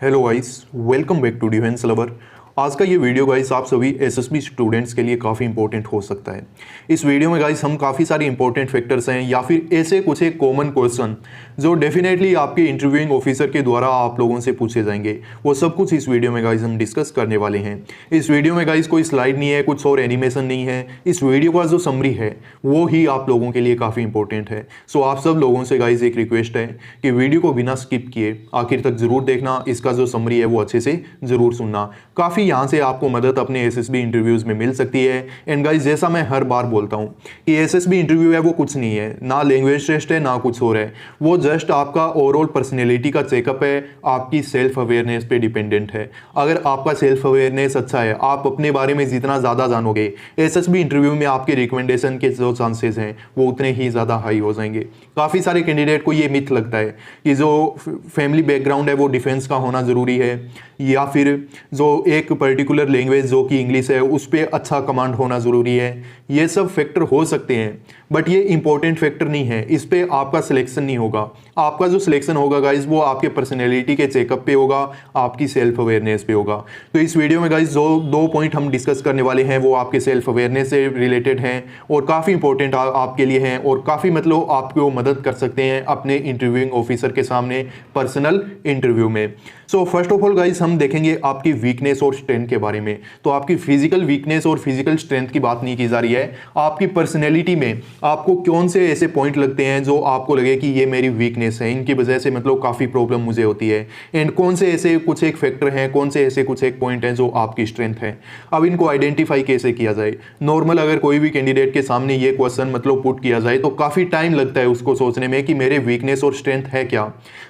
Hello guys, welcome back to defence lover. आज का ये वीडियो गाइस आप सभी एसएसबी स्टूडेंट्स के लिए काफ़ी इंपॉर्टेंट हो सकता है। इस वीडियो में गाइस हम काफ़ी सारे इंपॉर्टेंट फैक्टर्स हैं या फिर ऐसे कुछ एक कॉमन क्वेश्चन जो डेफिनेटली आपके इंटरव्यूइंग ऑफिसर के द्वारा आप लोगों से पूछे जाएंगे, वो सब कुछ इस वीडियो में गाइस हम डिस्कस करने वाले हैं। इस वीडियो में गाइस कोई स्लाइड नहीं है, कुछ और एनिमेशन नहीं है। इस वीडियो का जो समरी है वो ही आप लोगों के लिए काफ़ी इंपॉर्टेंट है। सो आप सब लोगों से गाइस एक रिक्वेस्ट है कि वीडियो को बिना स्किप किए आखिर तक जरूर देखना। इसका जो समरी है वो अच्छे से जरूर सुनना। काफ़ी यहाँ से आपको मदद अपने एसएसबी इंटरव्यूज़ में मिल सकती है। एंड गाइस जैसा मैं हर बार बोलता हूँ कि एसएसबी इंटरव्यू है वो कुछ नहीं है, ना लैंग्वेज टेस्ट है ना कुछ और है। वो जस्ट आपका ओवरऑल पर्सनैलिटी का चेकअप है, आपकी सेल्फ अवेयरनेस पे डिपेंडेंट है। अगर आपका सेल्फ अवेयरनेस अच्छा है, आप अपने बारे में जितना ज़्यादा जानोगे, एसएसबी इंटरव्यू में आपके रिकमेंडेशन के जो चांसेस हैं वो उतने ही ज़्यादा हाई हो जाएंगे। काफ़ी सारे कैंडिडेट को ये मिथ लगता है कि जो फैमिली बैकग्राउंड है वो डिफेंस का होना ज़रूरी है, या फिर जो एक पर्टिकुलर लैंग्वेज जो कि इंग्लिश है उस पर अच्छा कमांड होना ज़रूरी है। ये सब फैक्टर हो सकते हैं बट ये इंपॉर्टेंट फैक्टर नहीं है। इस पे आपका सिलेक्शन नहीं होगा। आपका जो सिलेक्शन होगा गाइज वो आपके पर्सनैलिटी के चेकअप पे होगा, आपकी सेल्फ अवेयरनेस पे होगा। तो इस वीडियो में गाइज जो दो पॉइंट हम डिस्कस करने वाले हैं वो आपके सेल्फ अवेयरनेस से रिलेटेड हैं और काफ़ी इंपॉर्टेंट आपके लिए हैं और काफ़ी मतलब आपको मदद कर सकते हैं अपने इंटरव्यूइंग ऑफिसर के सामने पर्सनल इंटरव्यू में। So first of all guys हम देखेंगे आपकी वीकनेस और स्ट्रेंथ के बारे में। तो आपकी फिजिकल वीकनेस और फिजिकल स्ट्रेंथ की बात नहीं की जा रही है, आपकी पर्सनैलिटी में आपको कौन से ऐसे पॉइंट लगते हैं जो आपको लगे कि ये मेरी वीकनेस है, इनकी वजह से मतलब काफ़ी प्रॉब्लम मुझे होती है। एंड कौन से ऐसे कुछ एक फैक्टर हैं, कौन से ऐसे कुछ एक पॉइंट हैं जो आपकी स्ट्रेंथ है। अब इनको आइडेंटिफाई कैसे किया जाए। नॉर्मल अगर कोई भी कैंडिडेट के सामने ये क्वेश्चन मतलब पुट किया जाए तो काफ़ी टाइम लगता है उसको सोचने में कि मेरे वीकनेस और स्ट्रेंथ है क्या।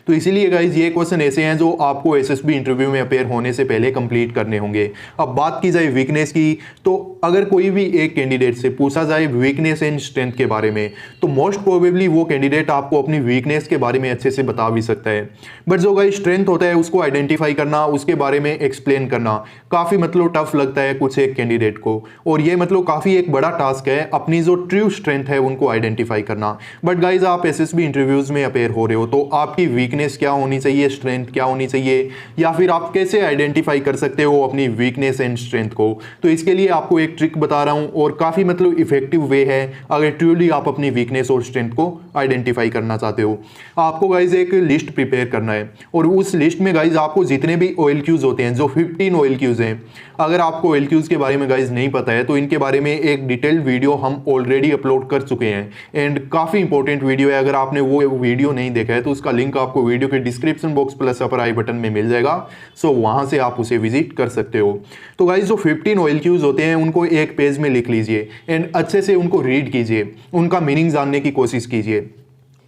तो इसीलिए गाइज ये क्वेश्चन ऐसे हैं जो आपको एसएसबी इंटरव्यू में अपेयर होने से पहले कंप्लीट करने होंगे। अब बात की जाए वीकनेस की, तो अगर कोई भी एक कैंडिडेट से पूछा जाए वीकनेस एंड स्ट्रेंथ के बारे में तो मोस्ट प्रोबेबली वो कैंडिडेट आपको अपनी वीकनेस के बारे में अच्छे से बता भी सकता है, बट जो गाइस स्ट्रेंथ होता है उसको आइडेंटिफाई करना, उसके बारे में एक्सप्लेन करना काफ़ी मतलब टफ लगता है कुछ एक कैंडिडेट को। और ये मतलब काफ़ी एक बड़ा टास्क है अपनी जो ट्रू स्ट्रेंथ है उनको आइडेंटिफाई करना। बट गाइज आप एसएसबी इंटरव्यूज में अपेयर हो रहे हो तो आपकी वीकनेस क्या होनी चाहिए, स्ट्रेंथ क्या होनी चाहिए, या फिर आप कैसे आइडेंटिफाई कर सकते हो अपनी वीकनेस एंड स्ट्रेंथ को। तो इसके लिए आपको एक ट्रिक बता रहा हूं और काफ़ी मतलब इफेक्टिव वे है अगर ट्रूली आप अपनी वीकनेस और स्ट्रेंथ को आइडेंटिफाई करना चाहते हो। आपको गाइज एक लिस्ट प्रिपेयर करना है और उस लिस्ट में गाइज आपको जितने भी OLQs होते हैं, जो 15 OLQs हैं, अगर आपको OLQs के बारे में गाइज नहीं पता है तो इनके बारे में एक डिटेल्ड वीडियो हम ऑलरेडी अपलोड कर चुके हैं एंड काफ़ी इंपॉर्टेंट वीडियो है। अगर आपने वो वीडियो नहीं देखा है तो उसका लिंक आपको वीडियो के डिस्क्रिप्शन बॉक्स प्लस अपर आई बटन में मिल जाएगा। सो वहाँ से आप उसे विजिट कर सकते हो। तो गाइज जो 15 OLQs होते हैं उनको एक पेज में लिख लीजिए एंड अच्छे से उनको रीड कीजिए, उनका मीनिंग जानने की कोशिश कीजिए।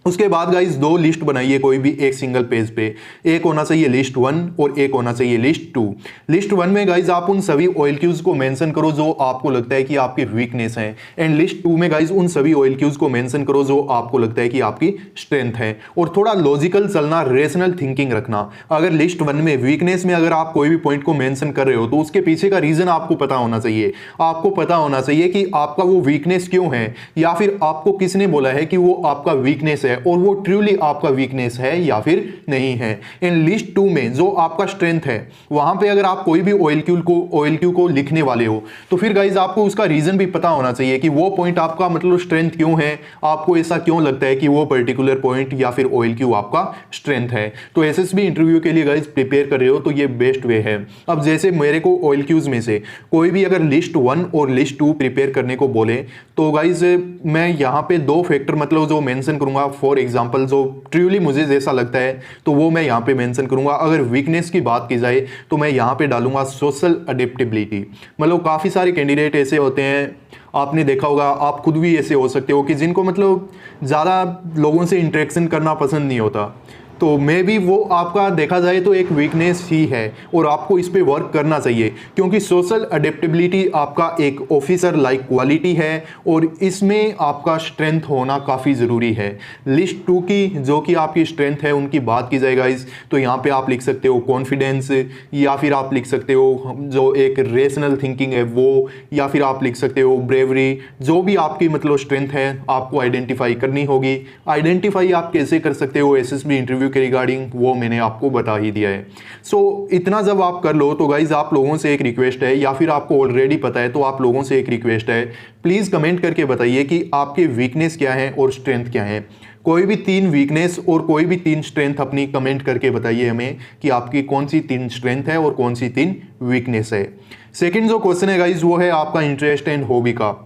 उसके बाद गाइज दो लिस्ट बनाइए कोई भी एक सिंगल पेज पे। एक होना चाहिए लिस्ट 1 और एक होना चाहिए लिस्ट 2। लिस्ट 1 में गाइज आप उन सभी OLQs को मेंशन करो जो आपको लगता है कि आपकी वीकनेस है, एंड लिस्ट 2 में गाइज उन सभी OLQs को मेंशन करो जो आपको लगता है कि आपकी स्ट्रेंथ है। और थोड़ा लॉजिकल चलना, रेशनल थिंकिंग रखना। अगर लिस्ट 1 में वीकनेस में अगर आप कोई भी पॉइंट को मेंशन कर रहे हो तो उसके पीछे का रीजन आपको पता होना चाहिए। आपको पता होना चाहिए कि आपका वो वीकनेस क्यों है, या फिर आपको किसने बोला है कि वो आपका वीकनेस है और वो ट्रूली आपका वीकनेस है या फिर नहीं है। इन लिस्ट 2 में जो आपका स्ट्रेंथ है वहां पे अगर आप कोई भी OLQ को लिखने वाले हो तो फिर गाइज आपको उसका रीजन भी पता होना चाहिए कि वो पॉइंट आपका मतलब स्ट्रेंथ क्यों है, आपको ऐसा क्यों लगता है कि वो पर्टिकुलर पॉइंट या फिर OLQ आपका स्ट्रेंथ है। तो एसएसबी इंटरव्यू के लिए गाइज प्रिपेयर कर रहे हो तो ये बेस्ट वे है। अब जैसे मेरे को OLQs में से कोई भी अगर लिस्ट 1 और लिस्ट 2 प्रिपेयर करने को बोले तो गाइज मैं यहाँ पे दो फैक्टर मतलब जो मेंशन करूंगा फॉर एग्जांपल जो ट्रूली मुझे जैसा लगता है तो वो मैं यहाँ पे मेंशन करूंगा। अगर वीकनेस की बात की जाए तो मैं यहाँ पे डालूंगा सोशल अडेप्टेबिलिटी। मतलब काफ़ी सारे कैंडिडेट ऐसे होते हैं, आपने देखा होगा, आप खुद भी ऐसे हो सकते हो कि जिनको मतलब ज़्यादा लोगों से इंटरेक्शन करना पसंद नहीं होता। तो मे बी वो आपका देखा जाए तो एक वीकनेस ही है और आपको इस पे वर्क करना चाहिए, क्योंकि सोशल अडेप्टेबिलिटी आपका एक ऑफिसर लाइक क्वालिटी है और इसमें आपका स्ट्रेंथ होना काफ़ी ज़रूरी है। लिस्ट 2 की जो कि आपकी स्ट्रेंथ है उनकी बात की जाए गाइस तो यहाँ पे आप लिख सकते हो कॉन्फिडेंस, या फिर आप लिख सकते हो जो एक रेशनल थिंकिंग है वो, या फिर आप लिख सकते हो ब्रेवरी। जो भी आपकी मतलब स्ट्रेंथ है आपको आइडेंटिफाई करनी होगी। आइडेंटिफाई आप कैसे कर सकते हो एसएसबी इंटरव्यू के रिगार्डिंग वो मैंने आपको बता ही दिया है। सो इतना जब आप कर लो तो गाइज आप लोगों से एक रिक्वेस्ट है, या फिर आपको ऑलरेडी पता है तो आप लोगों से एक रिक्वेस्ट है, प्लीज़ कमेंट करके बताइए कि आपके वीकनेस क्या है और स्ट्रेंथ क्या है। कोई भी 3 वीकनेस और कोई भी 3 स्ट्रेंथ अपनी कमेंट करके बताइए हमें कि आपकी कौन सी 3 स्ट्रेंथ है और कौन सी 3 वीकनेस है। सेकंड जो क्वेश्चन है गाइज वो है आपका इंटरेस्ट एंड हॉबी का।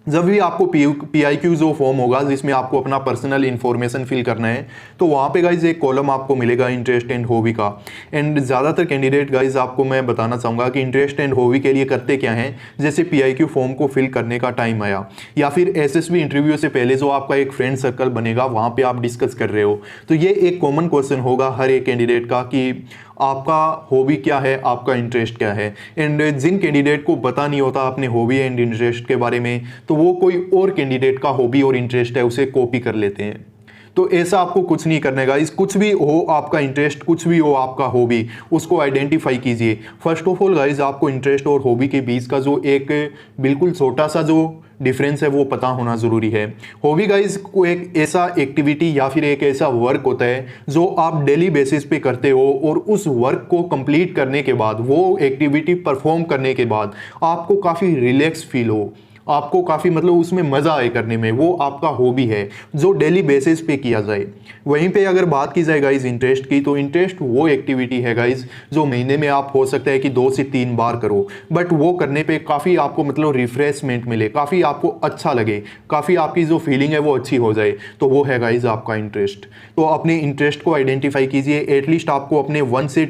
जब भी आपको PIQ जो फॉर्म होगा जिसमें आपको अपना पर्सनल इन्फॉर्मेशन फिल करना है, तो वहाँ पे गाइज एक कॉलम आपको मिलेगा इंटरेस्ट एंड हॉबी का। एंड ज़्यादातर कैंडिडेट गाइज आपको मैं बताना चाहूँगा कि इंटरेस्ट एंड हॉबी के लिए करते क्या हैं, जैसे PIQ फॉर्म को फिल करने का टाइम आया या फिर SSB इंटरव्यू से पहले जो आपका एक फ्रेंड सर्कल बनेगा वहाँ पर आप डिस्कस कर रहे हो, तो ये एक कॉमन क्वेश्चन होगा हर एक कैंडिडेट का कि आपका हॉबी क्या है, आपका इंटरेस्ट क्या है। एंड जिन कैंडिडेट को पता नहीं होता अपने हॉबी एंड इंटरेस्ट के बारे में, तो वो कोई और कैंडिडेट का हॉबी और इंटरेस्ट है उसे कॉपी कर लेते हैं। तो ऐसा आपको कुछ नहीं करने का, इस कुछ भी हो आपका इंटरेस्ट, कुछ भी हो आपका हॉबी, उसको आइडेंटिफाई कीजिए। फर्स्ट ऑफ ऑल गाइज आपको इंटरेस्ट और हॉबी के बीच का जो एक बिल्कुल छोटा सा जो डिफरेंस है वो पता होना ज़रूरी है। हॉबी गाइज को एक ऐसा एक्टिविटी या फिर एक ऐसा वर्क होता है जो आप डेली बेसिस पे करते हो, और उस वर्क को कंप्लीट करने के बाद, वो एक्टिविटी परफॉर्म करने के बाद आपको काफ़ी रिलैक्स फील हो, आपको काफ़ी मतलब उसमें मज़ा आए करने में, वो आपका हॉबी है जो डेली बेसिस पे किया जाए। वहीं पे अगर बात की जाए गाइज इंटरेस्ट की, तो इंटरेस्ट वो एक्टिविटी है गाइज जो महीने में आप हो सकता है कि 2 से 3 बार करो, बट वो करने पे काफ़ी आपको मतलब रिफ्रेशमेंट मिले, काफ़ी आपको अच्छा लगे, काफ़ी आपकी जो फीलिंग है वो अच्छी हो जाए, तो वो है गाइज आपका इंटरेस्ट। तो अपने इंटरेस्ट को आइडेंटिफाई कीजिए। एटलीस्ट आपको अपने 1 से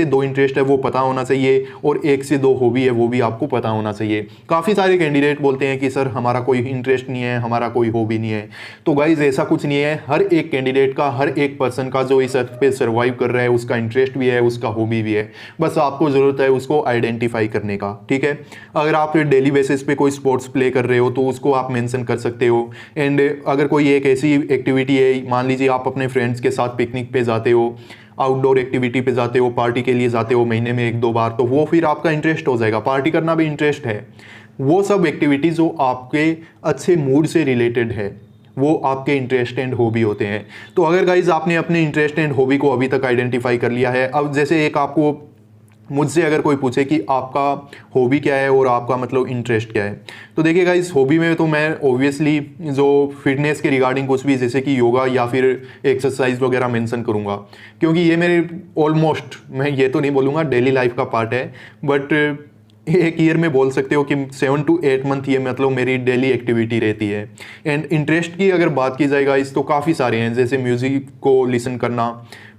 2 इंटरेस्ट है वो पता होना चाहिए, और 1 से 2 हॉबी है वो भी आपको पता होना चाहिए। काफ़ी सारे कैंडिडेट बोलते हैं कि सर हमारा कोई इंटरेस्ट नहीं है, हमारा कोई हॉबी नहीं है। तो गाइज ऐसा कुछ नहीं है, हर एक कैंडिडेट का, हर एक पर्सन का जो इस अर्थ पे सर्वाइव कर रहा है उसका इंटरेस्ट भी है, उसका हॉबी भी है, बस आपको ज़रूरत है उसको आइडेंटिफाई करने का। ठीक है, अगर आप डेली बेसिस पे कोई स्पोर्ट्स प्ले कर रहे हो तो उसको आप मेंशन कर सकते हो। एंड अगर कोई एक ऐसी एक्टिविटी है, मान लीजिए आप अपने फ्रेंड्स के साथ पिकनिक पे जाते हो, आउटडोर एक्टिविटी पे जाते हो, पार्टी के लिए जाते हो महीने में 1-2 बार, तो वो फिर आपका इंटरेस्ट हो जाएगा। पार्टी करना भी इंटरेस्ट है। वो सब एक्टिविटीज़ जो आपके अच्छे मूड से रिलेटेड है वो आपके इंटरेस्ट एंड हॉबी होते हैं। तो अगर गाइज आपने अपने इंटरेस्ट एंड हॉबी को अभी तक आइडेंटिफाई कर लिया है, अब जैसे एक आपको मुझसे अगर कोई पूछे कि आपका हॉबी क्या है और आपका मतलब इंटरेस्ट क्या है, तो देखिए गाइस हॉबी में तो मैं ऑब्वियसली जो फिटनेस के रिगार्डिंग कुछ भी जैसे कि योगा या फिर एक्सरसाइज वगैरह मेंशन करूँगा, क्योंकि ये मेरे ऑलमोस्ट, मैं ये तो नहीं बोलूँगा डेली लाइफ का पार्ट है, बट एक ईयर में बोल सकते हो कि 7 to 8 मंथ ये मतलब मेरी डेली एक्टिविटी रहती है। एंड इंटरेस्ट की अगर बात की जाए गाइस तो काफ़ी सारे हैं, जैसे म्यूज़िक को लिसन करना,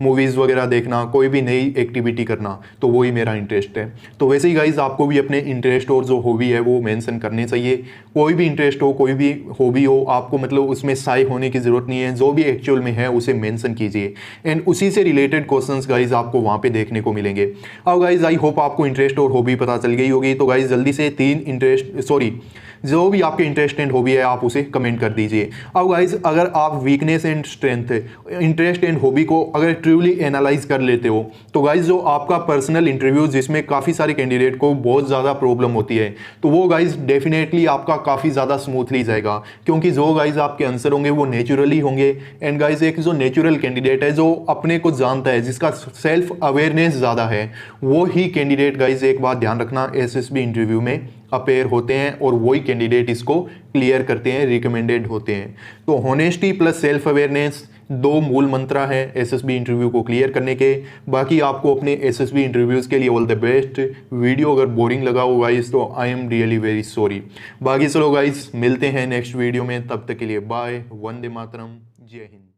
मूवीज़ वगैरह देखना, कोई भी नई एक्टिविटी करना, तो वही मेरा इंटरेस्ट है। तो वैसे ही गाइज आपको भी अपने इंटरेस्ट और जो हॉबी है वो मेंशन करने चाहिए। कोई भी इंटरेस्ट हो, कोई भी हॉबी हो, आपको मतलब उसमें साई होने की ज़रूरत नहीं है, जो भी एक्चुअल में है उसे मेंशन कीजिए। एंड उसी से रिलेटेड क्वेश्चंस गाइज आपको वहाँ पे देखने को मिलेंगे। अब गाइज आई होप आपको इंटरेस्ट और हॉबी पता चल गई होगी। तो गाइज जल्दी से जो भी आपके इंटरेस्ट एंड हॉबी है आप उसे कमेंट कर दीजिए। अब गाइज अगर आप weakness and strength, interest and hobby को अगर ट्रूली एनालाइज कर लेते हो, तो गाइज जो आपका पर्सनल इंटरव्यू जिसमें काफ़ी सारे कैंडिडेट को बहुत ज़्यादा प्रॉब्लम होती है, तो वो गाइज डेफिनेटली आपका काफ़ी ज़्यादा स्मूथली जाएगा, क्योंकि जो गाइज आपके आंसर होंगे वो नेचुरली होंगे। एंड गाइज एक जो नेचुरल कैंडिडेट है, जो अपने को जानता है, जिसका सेल्फ अवेयरनेस ज़्यादा है, वो ही कैंडिडेट गाइज एक बात ध्यान रखना SSB इंटरव्यू में अपेयर होते हैं, और वही कैंडिडेट इसको क्लियर करते हैं, रिकमेंडेड होते हैं। तो होनेस्टी प्लस सेल्फ अवेयरनेस 2 मूल मंत्र हैं SSB इंटरव्यू को क्लियर करने के। बाकी आपको अपने SSB इंटरव्यूज़ के लिए ऑल द बेस्ट। वीडियो अगर बोरिंग लगा हो गाइस तो I am really very sorry. बाकी चलो गाइस मिलते हैं नेक्स्ट वीडियो में, तब तक के लिए बाय, वंदे मातरम, जय हिंद।